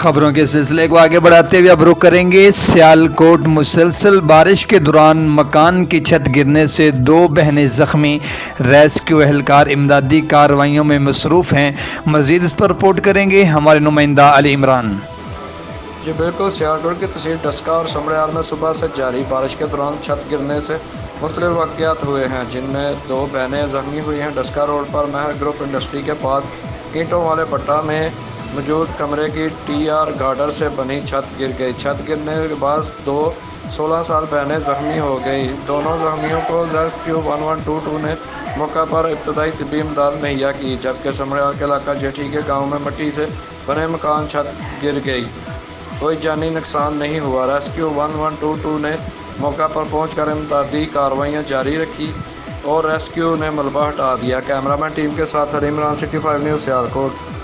खबरों के सिलसिले को आगे बढ़ाते हुए अब रुख करेंगे सियालकोट। मुसलसल बारिश के दौरान मकान की छत गिरने से 2 बहनें ज़ख्मी, रेस्क्यू एहलकार इमदादी कार्रवाइयों में मसरूफ़ हैं। मज़ीद इस पर रिपोर्ट करेंगे हमारे नुमाइंदा अली इमरान। जी बिल्कुल, सियालकोट की तहसील डस्का और समड़ियाल में सुबह से जारी बारिश के दौरान छत गिरने से मुख्तलिफ वाक़यात हुए हैं, जिनमें 2 बहनें ज़ख्मी हुई हैं। डस्का रोड पर महर ग्रुप इंडस्ट्री के पास ईंटों वाले पट्टा में मौजूद कमरे की TR गार्डर से बनी छत गिर गई। छत गिरने के बाद 2 16 साल बहनें ज़ख्मी हो गई। दोनों ज़ख्मियों को रेस्क्यू 1122 ने मौका पर इब्तदाई तिब्बी इमदाद मुहैया की, जबकि समड़ियाल के इलाका जेठी के गाँव में मिट्टी से बने मकान छत गिर गई। कोई जानी नुकसान नहीं हुआ। रेस्क्यू 1122 ने मौका पर पहुंचकर इमदादी कार्रवाइयां जारी रखी और रेस्क्यू ने मलबा हटा दिया। कैमरामैन टीम के साथ अली इमरान, सिटी 5 न्यूज़, सियालकोट।